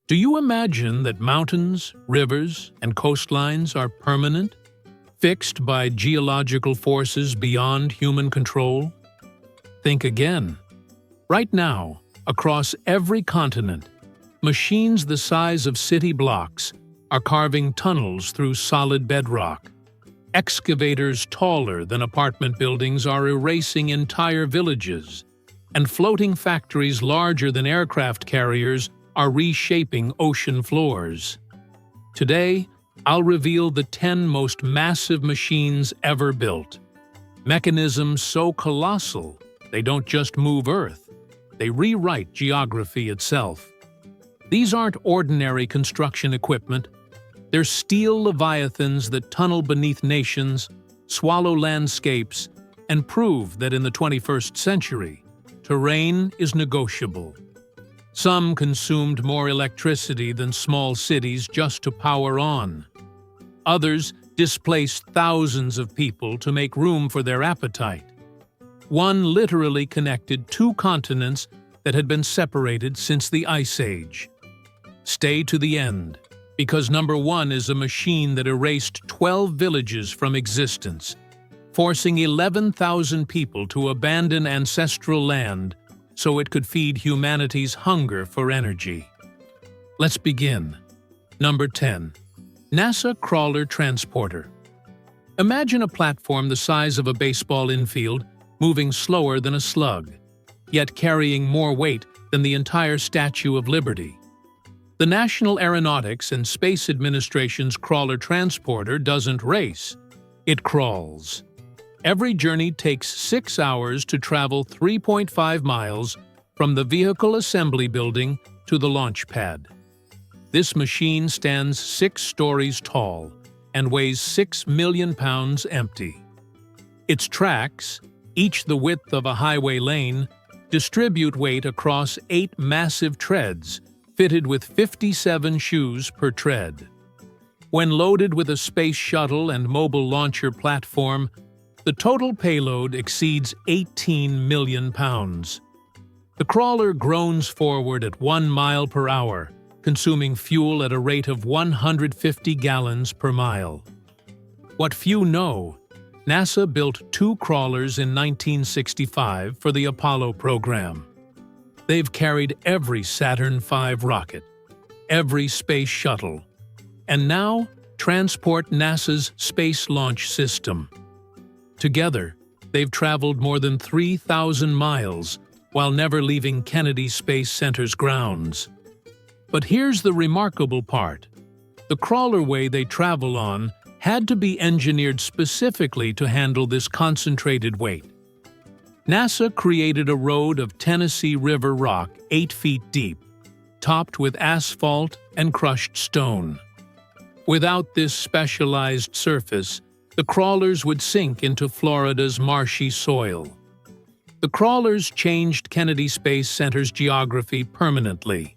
Do you imagine that mountains, rivers, and coastlines are permanent, fixed by geological forces beyond human control? Think again. Right now, across every continent, machines the size of city blocks are carving tunnels through solid bedrock. Excavators taller than apartment buildings are erasing entire villages, and floating factories larger than aircraft carriers are reshaping ocean floors. Today, I'll reveal the 10 most massive machines ever built. Mechanisms so colossal, they don't just move Earth, they rewrite geography itself. These aren't ordinary construction equipment. They're steel leviathans that tunnel beneath nations, swallow landscapes, and prove that in the 21st century, terrain is negotiable. Some consumed more electricity than small cities just to power on. Others displaced thousands of people to make room for their appetite. One literally connected two continents that had been separated since the Ice Age. Stay to the end, because number 1 is a machine that erased 12 villages from existence, forcing 11,000 people to abandon ancestral land so it could feed humanity's hunger for energy. Let's begin. Number 10. NASA Crawler Transporter. Imagine a platform the size of a baseball infield, moving slower than a slug, yet carrying more weight than the entire Statue of Liberty. The National Aeronautics and Space Administration's Crawler Transporter doesn't race, it crawls. Every journey takes 6 hours to travel 3.5 miles from the vehicle assembly building to the launch pad. This machine stands 6 stories tall and weighs 6 million pounds empty. Its tracks, each the width of a highway lane, distribute weight across 8 massive treads, fitted with 57 shoes per tread. When loaded with a space shuttle and mobile launcher platform, the total payload exceeds 18 million pounds. The crawler groans forward at 1 mile per hour, consuming fuel at a rate of 150 gallons per mile. What few know, NASA built 2 crawlers in 1965 for the Apollo program. They've carried every Saturn V rocket, every space shuttle, and now transport NASA's Space Launch System. Together, they've traveled more than 3,000 miles while never leaving Kennedy Space Center's grounds. But here's the remarkable part. The crawlerway they travel on had to be engineered specifically to handle this concentrated weight. NASA created a road of Tennessee River rock 8 feet deep, topped with asphalt and crushed stone. Without this specialized surface, the crawlers would sink into Florida's marshy soil. The crawlers changed Kennedy Space Center's geography permanently.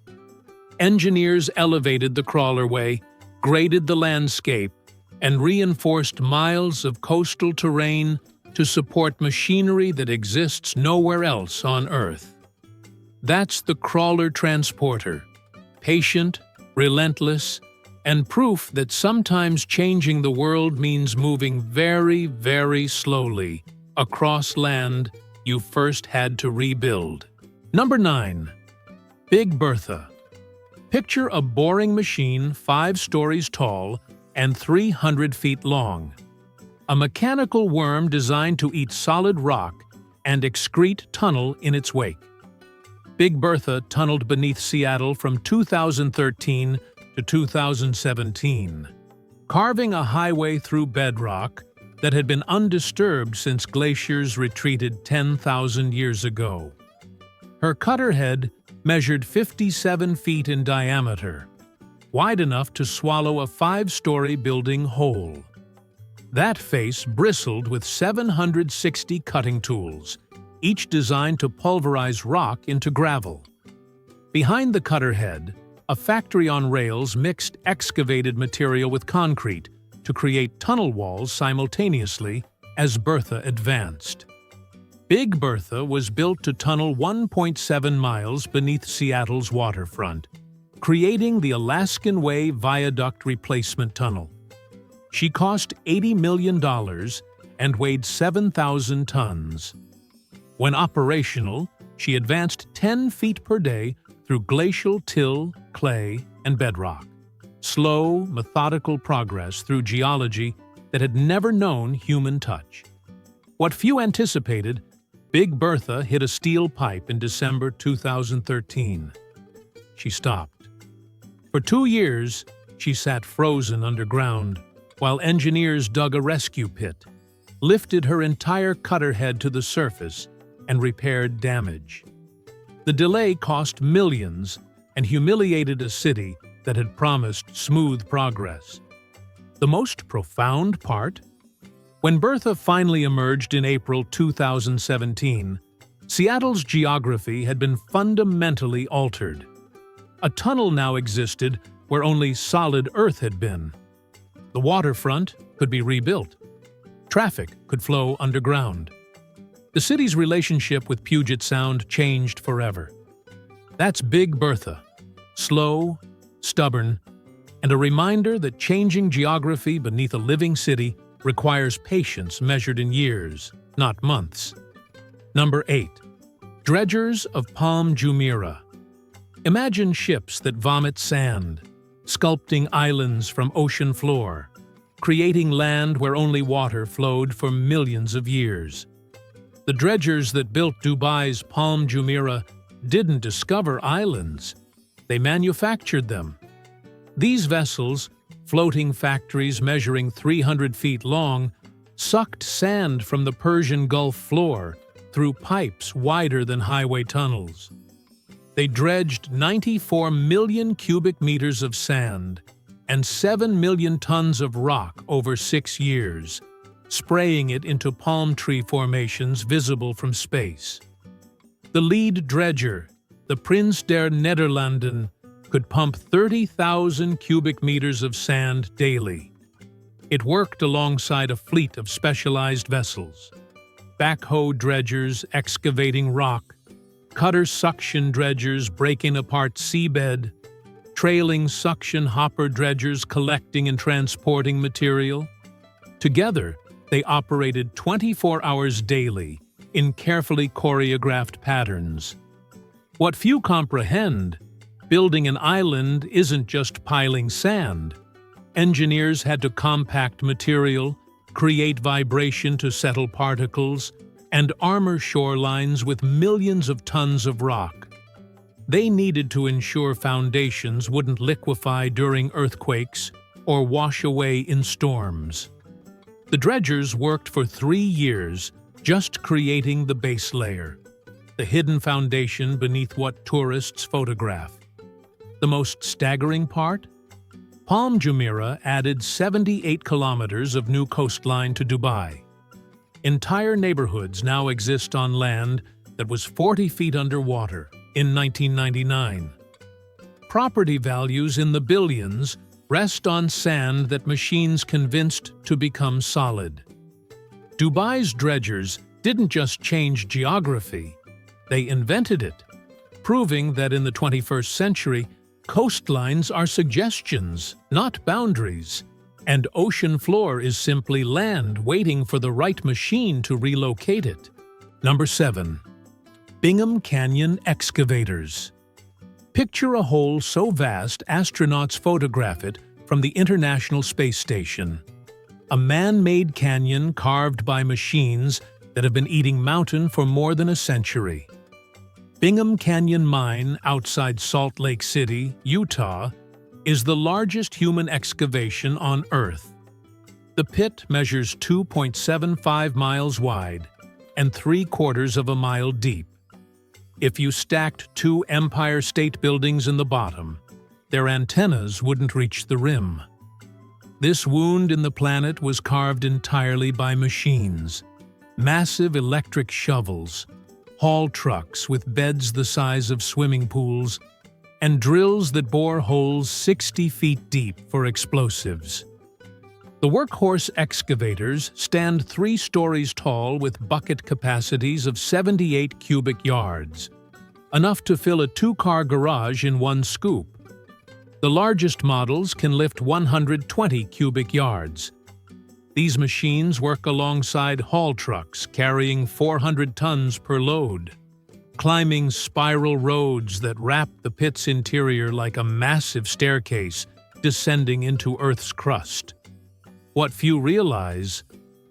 Engineers elevated the crawlerway, graded the landscape, and reinforced miles of coastal terrain to support machinery that exists nowhere else on Earth. That's the crawler transporter, patient, relentless, and proof that sometimes changing the world means moving very, very slowly across land you first had to rebuild. Number 9. Big Bertha. Picture a boring machine 5 stories tall and 300 feet long. A mechanical worm designed to eat solid rock and excrete tunnel in its wake. Big Bertha tunneled beneath Seattle from 2013 to 2017, carving a highway through bedrock that had been undisturbed since glaciers retreated 10,000 years ago. Her cutter head measured 57 feet in diameter, wide enough to swallow a 5-story building whole. That face bristled with 760 cutting tools, each designed to pulverize rock into gravel. Behind the cutter head, a factory on rails mixed excavated material with concrete to create tunnel walls simultaneously as Bertha advanced. Big Bertha was built to tunnel 1.7 miles beneath Seattle's waterfront, creating the Alaskan Way Viaduct Replacement Tunnel. She cost $80 million and weighed 7,000 tons. When operational, she advanced 10 feet per day through glacial till, clay, and bedrock. Slow, methodical progress through geology that had never known human touch. What few anticipated, Big Bertha hit a steel pipe in December 2013. She stopped. For 2 years, she sat frozen underground while engineers dug a rescue pit, lifted her entire cutter head to the surface, and repaired damage. The delay cost millions and humiliated a city that had promised smooth progress. The most profound part? When Bertha finally emerged in April 2017, Seattle's geography had been fundamentally altered. A tunnel now existed where only solid earth had been. The waterfront could be rebuilt. Traffic could flow underground. The city's relationship with Puget Sound changed forever. That's Big Bertha, slow, stubborn, and a reminder that changing geography beneath a living city requires patience measured in years, not months. Number 8. Dredgers of Palm Jumeirah. Imagine ships that vomit sand, sculpting islands from ocean floor, creating land where only water flowed for millions of years. The dredgers that built Dubai's Palm Jumeirah didn't discover islands, they manufactured them. These vessels, floating factories measuring 300 feet long, sucked sand from the Persian Gulf floor through pipes wider than highway tunnels. They dredged 94 million cubic meters of sand and 7 million tons of rock over 6 years, spraying it into palm tree formations visible from space. The lead dredger, the Prins der Nederlanden, could pump 30,000 cubic meters of sand daily. It worked alongside a fleet of specialized vessels, backhoe dredgers excavating rock, cutter suction dredgers breaking apart seabed, trailing suction hopper dredgers collecting and transporting material. Together, they operated 24 hours daily in carefully choreographed patterns. What few comprehend, building an island isn't just piling sand. Engineers had to compact material, create vibration to settle particles, and armor shorelines with millions of tons of rock. They needed to ensure foundations wouldn't liquefy during earthquakes or wash away in storms. The dredgers worked for 3 years just creating the base layer, the hidden foundation beneath what tourists photograph. The most staggering part? Palm Jumeirah added 78 kilometers of new coastline to Dubai. Entire neighborhoods now exist on land that was 40 feet underwater in 1999. Property values in the billions rest on sand that machines convinced to become solid. Dubai's dredgers didn't just change geography, they invented it, proving that in the 21st century, coastlines are suggestions, not boundaries, and ocean floor is simply land waiting for the right machine to relocate it. Number 7. Bingham Canyon excavators. Picture a hole so vast astronauts photograph it from the International Space Station. A man-made canyon carved by machines that have been eating mountain for more than a century. Bingham Canyon Mine outside Salt Lake City, Utah, is the largest human excavation on Earth. The pit measures 2.75 miles wide and 3/4 of a mile deep. If you stacked 2 Empire State Buildings in the bottom, their antennas wouldn't reach the rim. This wound in the planet was carved entirely by machines, massive electric shovels, haul trucks with beds the size of swimming pools, and drills that bore holes 60 feet deep for explosives. The workhorse excavators stand 3 stories tall with bucket capacities of 78 cubic yards, enough to fill a 2-car garage in one scoop. The largest models can lift 120 cubic yards. These machines work alongside haul trucks carrying 400 tons per load, climbing spiral roads that wrap the pit's interior like a massive staircase descending into Earth's crust. What few realize,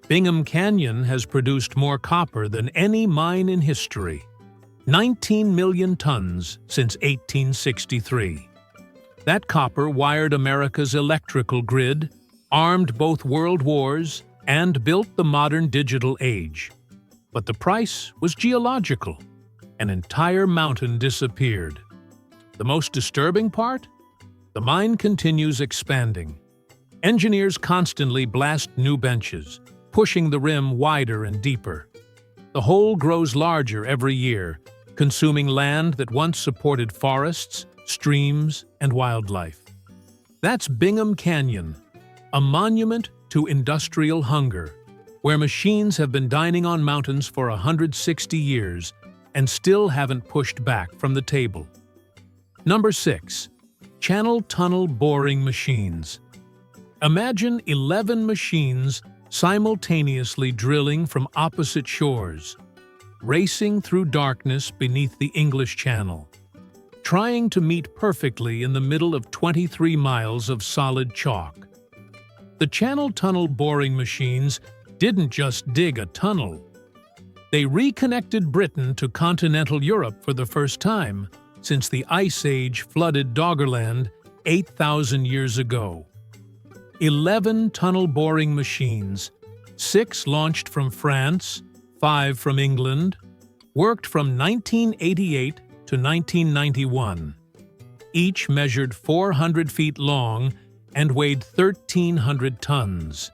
Bingham Canyon has produced more copper than any mine in history. 19 million tons since 1863. That copper wired America's electrical grid, armed both world wars, and built the modern digital age. But the price was geological. An entire mountain disappeared. The most disturbing part? The mine continues expanding. Engineers constantly blast new benches, pushing the rim wider and deeper. The hole grows larger every year, consuming land that once supported forests, streams, and wildlife. That's Bingham Canyon, a monument to industrial hunger, where machines have been dining on mountains for 160 years and still haven't pushed back from the table. Number 6. Channel tunnel boring machines. Imagine 11 machines simultaneously drilling from opposite shores, racing through darkness beneath the English Channel, trying to meet perfectly in the middle of 23 miles of solid chalk. The channel tunnel boring machines didn't just dig a tunnel. They reconnected Britain to continental Europe for the first time since the Ice Age flooded Doggerland 8,000 years ago. 11 tunnel boring machines, 6 launched from France, 5 from England, worked from 1988 to 1991. Each measured 400 feet long and weighed 1,300 tons.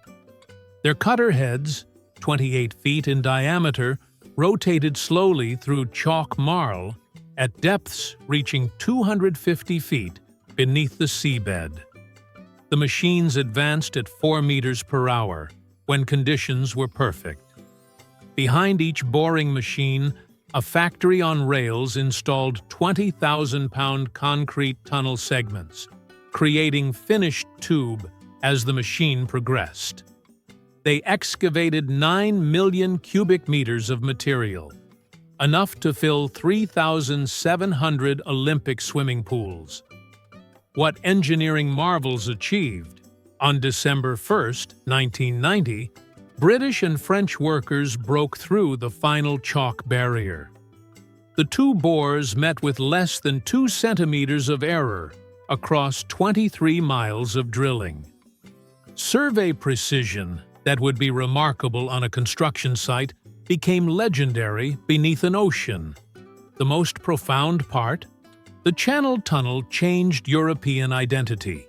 Their cutter heads, 28 feet in diameter, rotated slowly through chalk marl at depths reaching 250 feet beneath the seabed. The machines advanced at 4 meters per hour when conditions were perfect. Behind each boring machine, a factory on rails installed 20,000-pound concrete tunnel segments, creating finished tube as the machine progressed. They excavated 9 million cubic meters of material, enough to fill 3,700 Olympic swimming pools. What engineering marvels achieved? On December 1, 1990, British and French workers broke through the final chalk barrier. The two bores met with less than 2 centimeters of error across 23 miles of drilling. Survey precision that would be remarkable on a construction site became legendary beneath an ocean. The most profound part? The Channel Tunnel changed European identity.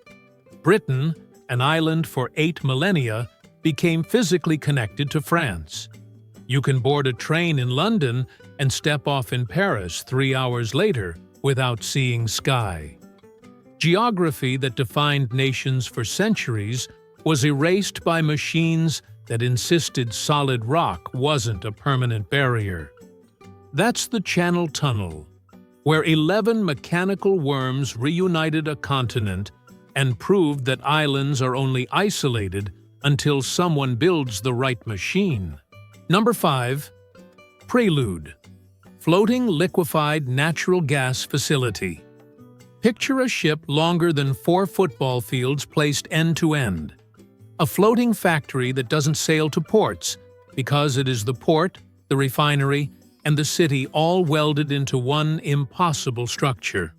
Britain, an island for 8 millennia, became physically connected to France. You can board a train in London and step off in Paris 3 hours later without seeing sky. Geography that defined nations for centuries was erased by machines that insisted solid rock wasn't a permanent barrier. That's the Channel Tunnel, where 11 mechanical worms reunited a continent and proved that islands are only isolated until someone builds the right machine. Number 5. Prelude. Floating liquefied natural gas facility. Picture a ship longer than 4 football fields placed end to end. A floating factory that doesn't sail to ports because it is the port, the refinery, and the city all welded into one impossible structure.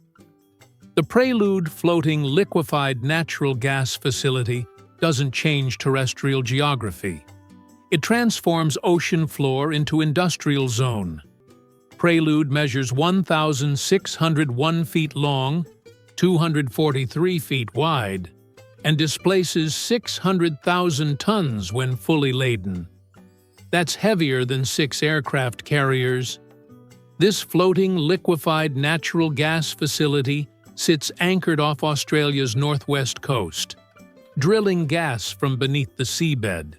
The Prelude floating liquefied natural gas facility doesn't change terrestrial geography. It transforms ocean floor into industrial zone. Prelude measures 1,601 feet long, 243 feet wide, and displaces 600,000 tons when fully laden. That's heavier than 6 aircraft carriers. This floating liquefied natural gas facility sits anchored off Australia's northwest coast, drilling gas from beneath the seabed,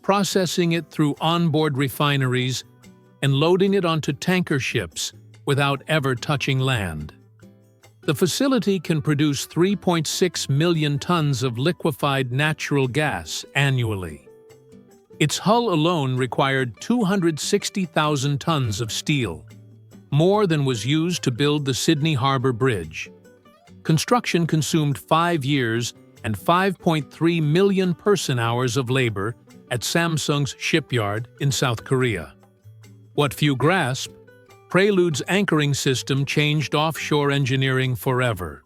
processing it through onboard refineries, and loading it onto tanker ships without ever touching land. The facility can produce 3.6 million tons of liquefied natural gas annually. Its hull alone required 260,000 tons of steel, more than was used to build the Sydney Harbour Bridge. Construction consumed 5 years and 5.3 million person-hours of labor at Samsung's shipyard in South Korea. What few grasp, Prelude's anchoring system changed offshore engineering forever.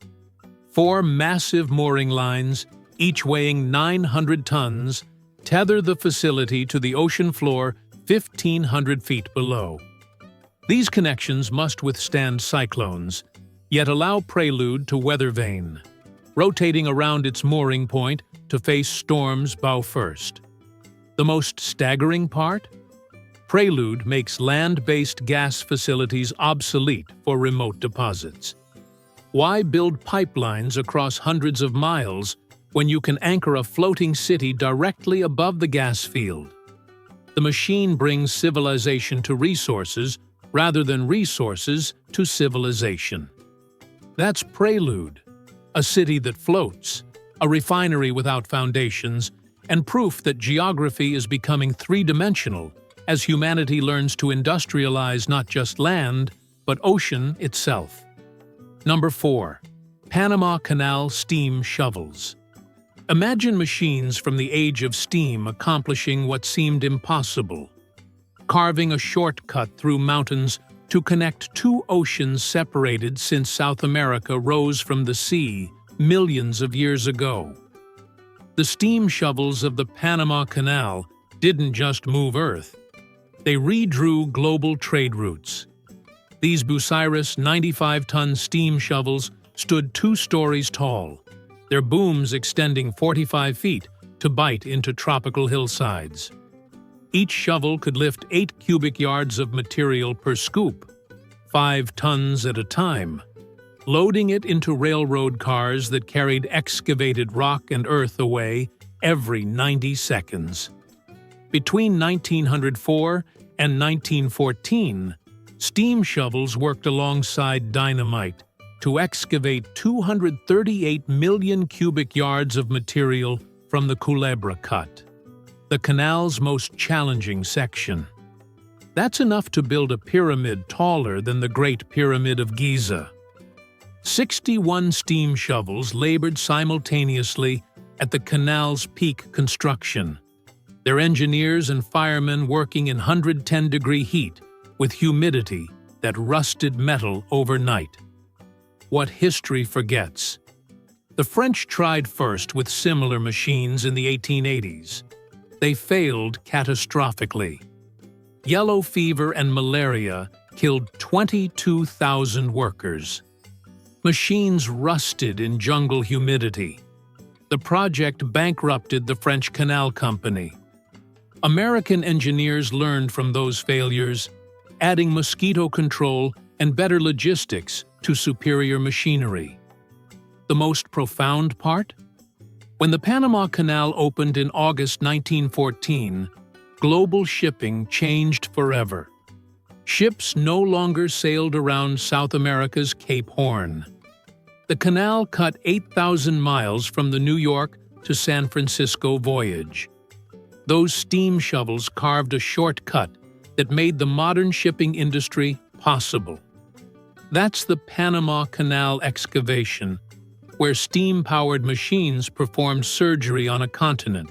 4 massive mooring lines, each weighing 900 tons, tether the facility to the ocean floor 1,500 feet below. These connections must withstand cyclones, yet allow Prelude to weather vane, rotating around its mooring point to face storms bow first. The most staggering part? Prelude makes land-based gas facilities obsolete for remote deposits. Why build pipelines across hundreds of miles when you can anchor a floating city directly above the gas field? The machine brings civilization to resources rather than resources to civilization. That's Prelude, a city that floats, a refinery without foundations, and proof that geography is becoming three-dimensional as humanity learns to industrialize not just land, but ocean itself. Number 4. Panama Canal steam shovels. Imagine machines from the age of steam accomplishing what seemed impossible, carving a shortcut through mountains to connect 2 oceans separated since South America rose from the sea millions of years ago. The steam shovels of the Panama Canal didn't just move Earth. They redrew global trade routes. These Bucyrus 95-ton steam shovels stood 2 stories tall, their booms extending 45 feet to bite into tropical hillsides. Each shovel could lift 8 cubic yards of material per scoop, 5 tons at a time, loading it into railroad cars that carried excavated rock and earth away every 90 seconds. Between 1904 and 1914, steam shovels worked alongside dynamite to excavate 238 million cubic yards of material from the Culebra Cut, the canal's most challenging section. That's enough to build a pyramid taller than the Great Pyramid of Giza. 61 steam shovels labored simultaneously at the canal's peak construction, their engineers and firemen working in 110-degree heat with humidity that rusted metal overnight. What history forgets. The French tried first with similar machines in the 1880s. They failed catastrophically. Yellow fever and malaria killed 22,000 workers. Machines rusted in jungle humidity. The project bankrupted the French Canal Company. American engineers learned from those failures, adding mosquito control and better logistics to superior machinery. The most profound part? When the Panama Canal opened in August 1914, global shipping changed forever. Ships no longer sailed around South America's Cape Horn. The canal cut 8,000 miles from the New York to San Francisco voyage. Those steam shovels carved a shortcut that made the modern shipping industry possible. That's the Panama Canal excavation, where steam-powered machines performed surgery on a continent,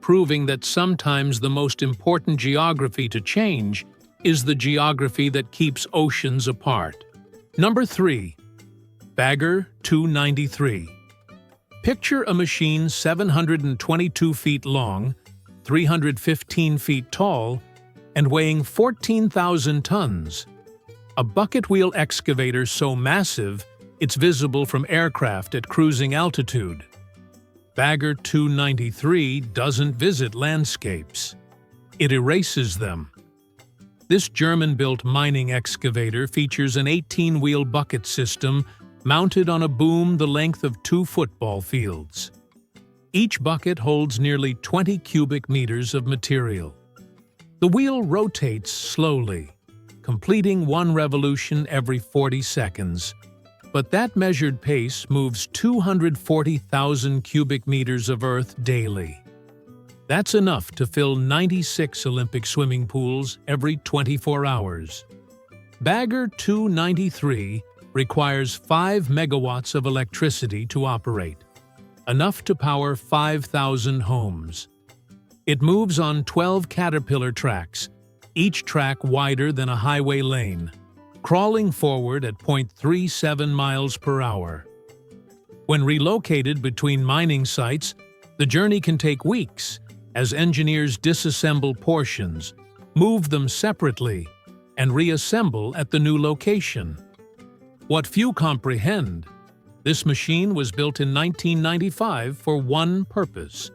proving that sometimes the most important geography to change is the geography that keeps oceans apart. Number 3. Bagger 293. Picture a machine 722 feet long, 315 feet tall, and weighing 14,000 tons. A bucket wheel excavator so massive it's visible from aircraft at cruising altitude. Bagger 293 doesn't visit landscapes. It erases them. This German-built mining excavator features an 18-wheel bucket system mounted on a boom the length of 2 football fields. Each bucket holds nearly 20 cubic meters of material. The wheel rotates slowly, completing 1 revolution every 40 seconds. But that measured pace moves 240,000 cubic meters of earth daily. That's enough to fill 96 Olympic swimming pools every 24 hours. Bagger 293 requires 5 megawatts of electricity to operate, enough to power 5,000 homes. It moves on 12 caterpillar tracks, each track wider than a highway lane, crawling forward at 0.37 miles per hour. When relocated between mining sites, the journey can take weeks as engineers disassemble portions, move them separately, and reassemble at the new location. What few comprehend, this machine was built in 1995 for one purpose: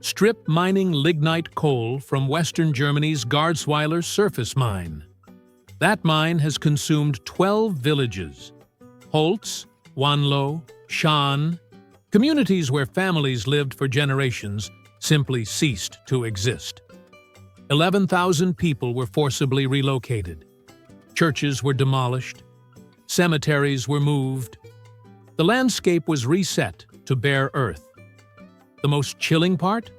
strip mining lignite coal from Western Germany's Garzweiler surface mine. That mine has consumed 12 villages: Holz, Wanlo, Schaan. Communities where families lived for generations simply ceased to exist. 11,000 people were forcibly relocated. Churches were demolished. Cemeteries were moved. The landscape was reset to bare earth. The most chilling part?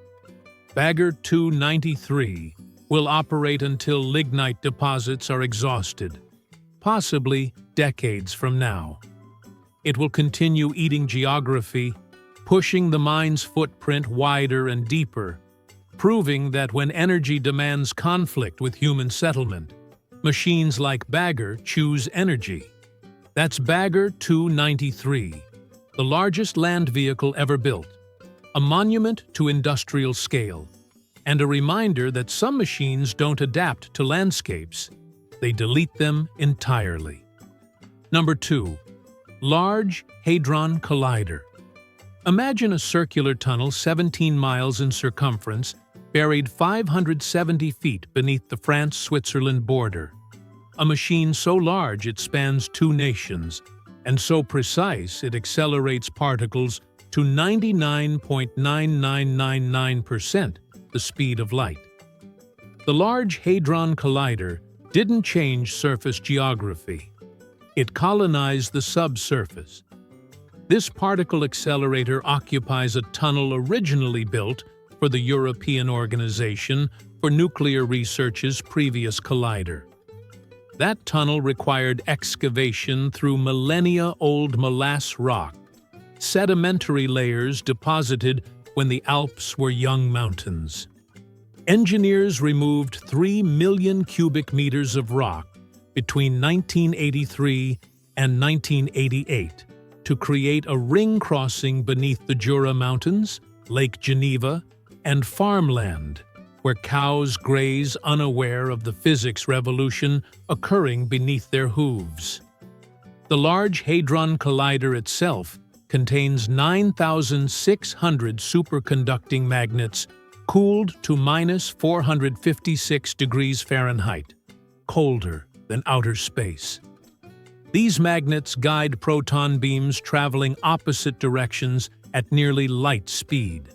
Bagger 293 will operate until lignite deposits are exhausted, possibly decades from now. It will continue eating geography, pushing the mine's footprint wider and deeper, proving that when energy demands conflict with human settlement, machines like Bagger choose energy. That's Bagger 293, the largest land vehicle ever built, a monument to industrial scale, and a reminder that some machines don't adapt to landscapes, they delete them entirely. Number 2. Large Hadron Collider. Imagine a circular tunnel 17 miles in circumference, buried 570 feet beneath the France-Switzerland border. A machine so large it spans 2 nations, and so precise it accelerates particles to 99.9999% the speed of light. The Large Hadron Collider didn't change surface geography. It colonized the subsurface. This particle accelerator occupies a tunnel originally built for the European Organization for Nuclear Research's previous collider. That tunnel required excavation through millennia-old molasse rock, sedimentary layers deposited when the Alps were young mountains. Engineers removed 3 million cubic meters of rock between 1983 and 1988 to create a ring crossing beneath the Jura Mountains, Lake Geneva, and farmland, where cows graze unaware of the physics revolution occurring beneath their hooves. The Large Hadron Collider itself contains 9,600 superconducting magnets cooled to -456 degrees Fahrenheit, colder than outer space. These magnets guide proton beams traveling opposite directions at nearly light speed.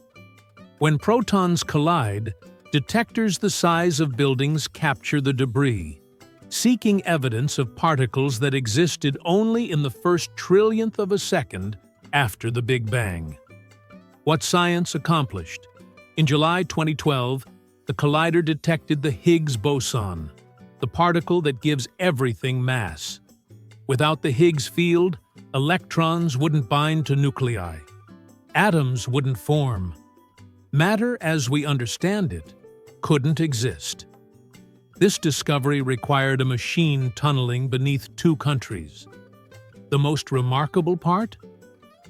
When protons collide, detectors the size of buildings capture the debris, seeking evidence of particles that existed only in the first trillionth of a second after the Big Bang. What science accomplished? In July 2012, the collider detected the Higgs boson, the particle that gives everything mass. Without the Higgs field, electrons wouldn't bind to nuclei. Atoms wouldn't form. Matter as we understand it couldn't exist. This discovery required a machine tunneling beneath 2 countries. The most remarkable part?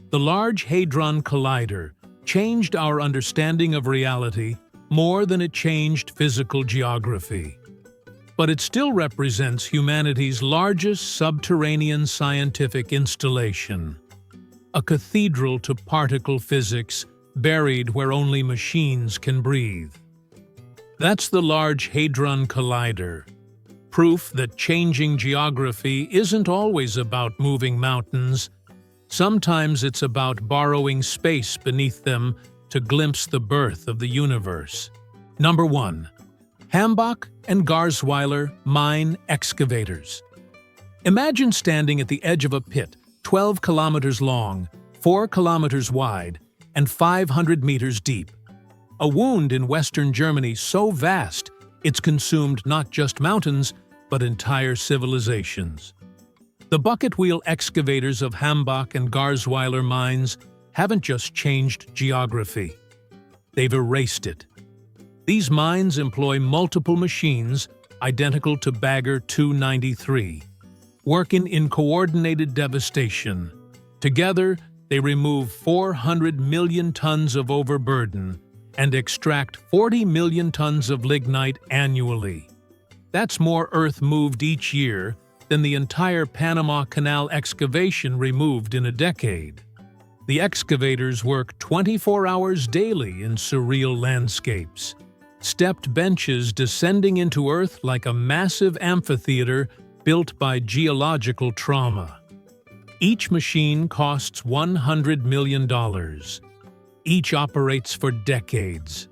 The Large Hadron Collider changed our understanding of reality more than it changed physical geography. But it still represents humanity's largest subterranean scientific installation, a cathedral to particle physics buried where only machines can breathe. That's the Large Hadron Collider, proof that changing geography isn't always about moving mountains. Sometimes it's about borrowing space beneath them to glimpse the birth of the universe. Number 1. Hambach and Garzweiler mine excavators. Imagine standing at the edge of a pit 12 kilometers long, 4 kilometers wide, and 500 meters deep. A wound in western Germany so vast it's consumed not just mountains, but entire civilizations. The bucket wheel excavators of Hambach and Garzweiler mines haven't just changed geography. They've erased it. These mines employ multiple machines identical to Bagger 293, working in coordinated devastation. Together, they remove 400 million tons of overburden and extract 40 million tons of lignite annually. That's more earth moved each year than the entire Panama Canal excavation removed in a decade. The excavators work 24 hours daily in surreal landscapes, stepped benches descending into Earth like a massive amphitheater built by geological trauma. Each machine costs $100 million. Each operates for decades.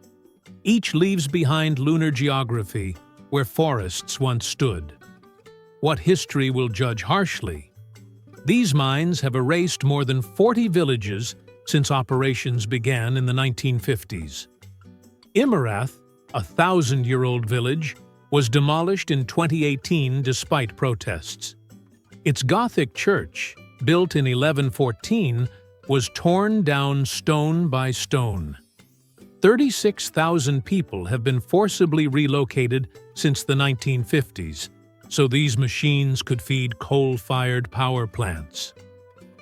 Each leaves behind lunar geography where forests once stood. What history will judge harshly? These mines have erased more than 40 villages since operations began in the 1950s. Imerath, a 1,000-year-old village, was demolished in 2018 despite protests. Its Gothic church, built in 1114, was torn down stone by stone. 36,000 people have been forcibly relocated since the 1950s, so these machines could feed coal-fired power plants.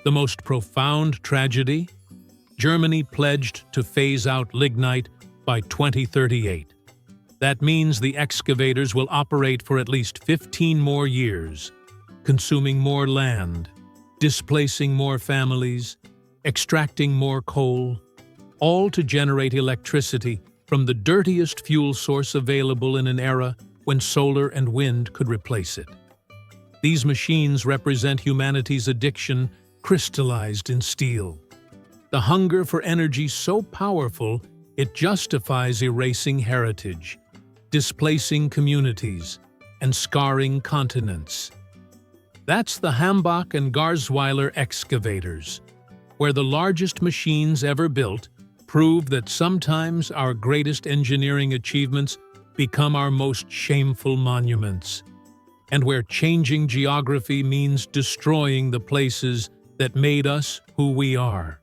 The most profound tragedy? Germany pledged to phase out lignite by 2038. That means the excavators will operate for at least 15 more years, consuming more land, displacing more families, extracting more coal, all to generate electricity from the dirtiest fuel source available in an era when solar and wind could replace it. These machines represent humanity's addiction crystallized in steel. The hunger for energy so powerful it justifies erasing heritage, displacing communities, and scarring continents. That's the Hambach and Garzweiler excavators, where the largest machines ever built prove that sometimes our greatest engineering achievements become our most shameful monuments, and where changing geography means destroying the places that made us who we are.